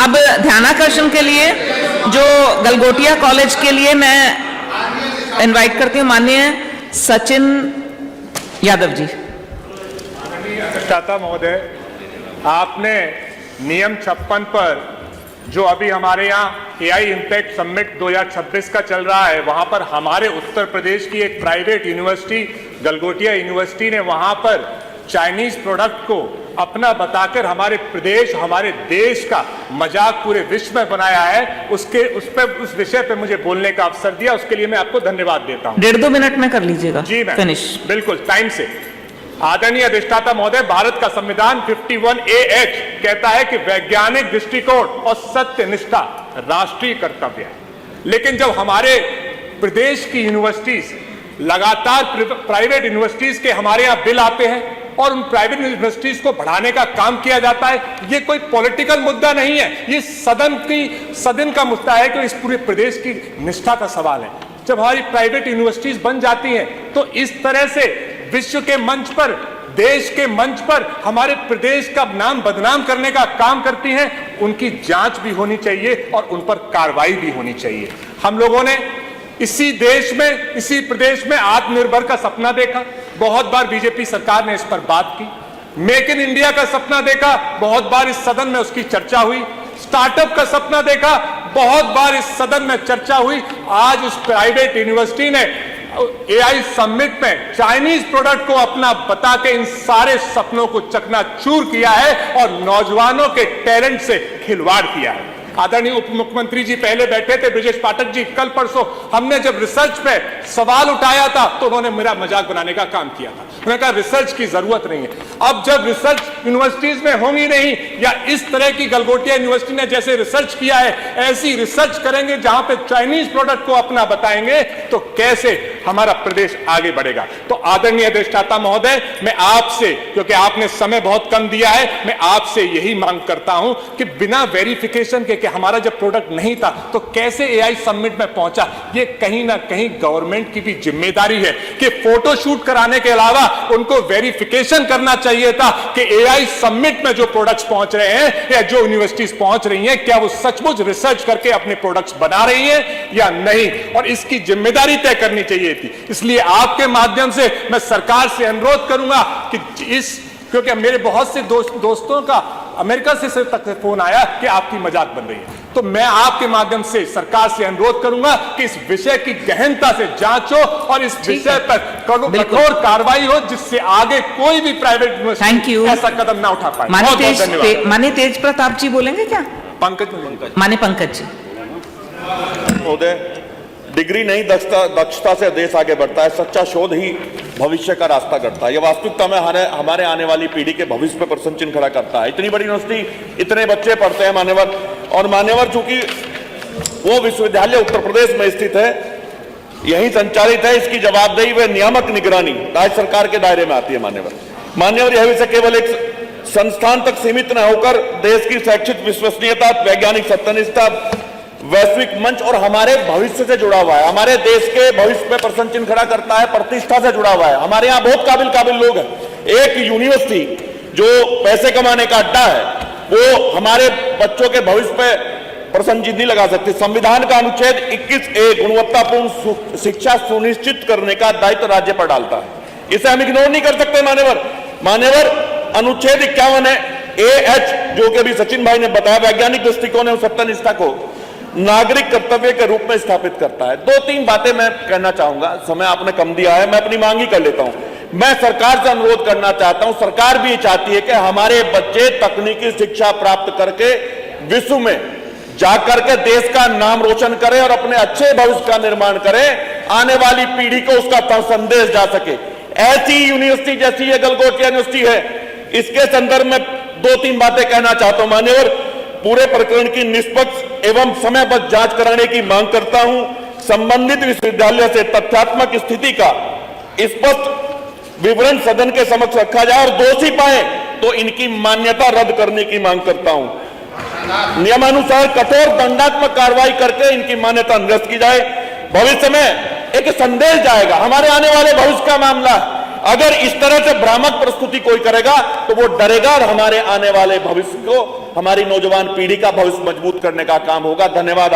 अब ध्यानाकर्षण के लिए जो गलगोटिया कॉलेज के लिए मैं इनवाइट करती हूँ माननीय सचिन यादव जी। अधिष्ठाता महोदय, आपने नियम 56 पर जो अभी हमारे यहाँ एआई इम्पैक्ट समिट 2026 का चल रहा है, वहां पर हमारे उत्तर प्रदेश की एक प्राइवेट यूनिवर्सिटी गलगोटिया यूनिवर्सिटी ने वहां पर चाइनीज प्रोडक्ट को अपना बताकर हमारे प्रदेश, हमारे देश का मजाक पूरे विश्व में बनाया है। उस विषय पे मुझे बोलने का अवसर दिया, उसके लिए मैं आपको धन्यवाद देता हूं। 1.5-2 मिनट में कर लीजिएगा। जी मैम, फिनिश। बिल्कुल टाइम से। आदरणीय अधिष्ठाता महोदय, भारत का संविधान 51A कहता है कि वैज्ञानिक दृष्टिकोण और सत्यनिष्ठा राष्ट्रीय कर्तव्य है, लेकिन जब हमारे प्रदेश की यूनिवर्सिटीज लगातार प्राइवेट यूनिवर्सिटीज के हमारे यहां बिल आते हैं और उन प्राइवेट यूनिवर्सिटीज को बढ़ाने का काम किया जाता है, ये कोई पॉलिटिकल मुद्दा नहीं है, ये सदन का मुद्दा है कि इस पूरे प्रदेश की निष्ठा का सवाल है। जब हमारी प्राइवेट यूनिवर्सिटीज बन जाती हैं तो इस तरह से विश्व के मंच पर, देश के मंच पर हमारे प्रदेश का नाम बदनाम करने का काम करती हैं, उनकी जांच भी होनी चाहिए और उन पर कार्रवाई भी होनी चाहिए। हम लोगों ने इसी देश में, इसी प्रदेश में आत्मनिर्भर का सपना देखा, बहुत बार बीजेपी सरकार ने इस पर बात की। मेक इन इंडिया का सपना देखा, बहुत बार इस सदन में उसकी चर्चा हुई। स्टार्टअप का सपना देखा, बहुत बार इस सदन में चर्चा हुई। आज उस प्राइवेट यूनिवर्सिटी ने एआई समिट में चाइनीज प्रोडक्ट को अपना बता के इन सारे सपनों को चकनाचूर किया है और नौजवानों के टैलेंट से खिलवाड़ किया है। आदरणीय उप मुख्यमंत्री जी पहले बैठे थे, ब्रजेश पाठक जी, कल परसों हमने जब रिसर्च पे सवाल उठाया था तो उन्होंने मेरा मजाक बनाने का काम किया था। उन्होंने कहा रिसर्च की जरूरत नहीं है। अब जब रिसर्च यूनिवर्सिटीज में होंगी नहीं, या इस तरह की गलगोटिया यूनिवर्सिटी ने जैसे रिसर्च किया है ऐसी रिसर्च करेंगे जहां पे चाइनीज प्रोडक्ट को अपना बताएंगे, तो कैसे हमारा प्रदेश आगे बढ़ेगा। तो आदरणीय अधिष्ठाता महोदय, मैं आपसे, क्योंकि आपने समय बहुत कम दिया है, मैं आपसे यही मांग करता हूं कि बिना वेरिफिकेशन के हमारा जब प्रोडक्ट नहीं था तो कैसे एआई समिट में पहुंचा, ये कहीं ना कहीं गवर्नमेंट की भी जिम्मेदारी है कि फोटो शूट कराने के अलावा उनको वेरिफिकेशन करना चाहिए था कि एआई समिट में जो प्रोडक्ट्स पहुंच रहे हैं या जो यूनिवर्सिटीज पहुंच रही हैं, क्या वो सचमुच रिसर्च करके अपने प्रोडक्ट्स बना रही हैं या नहीं, और इसकी जिम्मेदारी तय करनी चाहिए थी। इसलिए आपके माध्यम से मैं सरकार से अनुरोध करूंगा कि क्योंकि मेरे बहुत से दोस्तों का अमेरिका से तक फोन आया कि आपकी मजाक बन रही है, तो मैं आपके माध्यम से सरकार से अनुरोध करूंगा कि इस विषय की गहनता से जांच हो और इस विषय पर कठोर कार्रवाई हो, जिससे आगे कोई भी प्राइवेट यूनिवर्सिटी ऐसा कदम ना उठा पाए। बहुत बहुत धन्यवाद। माननीय तेज प्रताप जी बोलेंगे क्या? पंकज माननीय पंकज जी। महोदय, डिग्री नहीं दक्षता से देश आगे बढ़ता है। सच्चा शोध ही भविष्य का रास्ता करता है। यह वास्तविकता में हमारे आने वाली पीढ़ी के भविष्य पर प्रश्न चिन्ह खड़ा करता है। इतनी बड़ी यूनिवर्सिटी, इतने बच्चे पढ़ते हैं मान्यवर, और मान्यवर चूंकि वो विश्वविद्यालय उत्तर प्रदेश में स्थित है, यही संचालित है, इसकी जवाबदेही व नियामक निगरानी राज्य सरकार के दायरे में आती है। मान्यवर यह विषय केवल एक संस्थान तक सीमित न होकर देश की शैक्षिक विश्वसनीयता, वैज्ञानिक सत्यनिष्ठा, वैश्विक मंच और हमारे भविष्य से जुड़ा हुआ है। हमारे देश के भविष्य पे प्रश्न चिन्ह खड़ा करता है, प्रतिष्ठा से जुड़ा हुआ है। हमारे यहाँ बहुत काबिल लोग हैं। एक यूनिवर्सिटी जो पैसे कमाने का अड्डा है, वो हमारे बच्चों के भविष्य पे प्रश्न चिन्ह नहीं लगा सकती। संविधान का अनुच्छेद 21A गुणवत्तापूर्ण शिक्षा सुनिश्चित करने का दायित्व राज्य पर डालता है। इसे हम इग्नोर नहीं कर सकते। मान्यवर अनुच्छेद 51AH, जो कि अभी सचिन भाई ने बताया, वैज्ञानिक दृष्टिकोण एवं सत्यनिष्ठा को नागरिक कर्तव्य के रूप में स्थापित करता है। 2-3 बातें मैं कहना चाहूंगा, समय आपने कम दिया है, मैं अपनी मांग ही कर लेता हूं। मैं सरकार से अनुरोध करना चाहता हूं, सरकार भी चाहती है कि हमारे बच्चे तकनीकी शिक्षा प्राप्त करके विश्व में जाकर के देश का नाम रोशन करें और अपने अच्छे भविष्य का निर्माण करें, आने वाली पीढ़ी को उसका संदेश जा सके। ऐसी यूनिवर्सिटी जैसी ये गलगोटिया यूनिवर्सिटी है, इसके संदर्भ में 2-3 बातें कहना चाहता हूं। मान्यवर, पूरे प्रकरण की निष्पक्ष एवं समयबद्ध जांच कराने की मांग करता हूं। संबंधित विश्वविद्यालय से तथ्यात्मक स्थिति का स्पष्ट विवरण सदन के समक्ष रखा जाए और दोषी पाए तो इनकी मान्यता रद्द करने की मांग करता हूं। नियमानुसार कठोर दंडात्मक कार्रवाई करके इनकी मान्यता निरस्त की जाए। भविष्य में एक संदेश जाएगा, हमारे आने वाले भविष्य का मामला। अगर इस तरह से भ्रामक प्रस्तुति कोई करेगा तो वो डरेगा और हमारे आने वाले भविष्य को हमारी नौजवान पीढ़ी का भविष्य मजबूत करने का काम होगा। धन्यवाद आप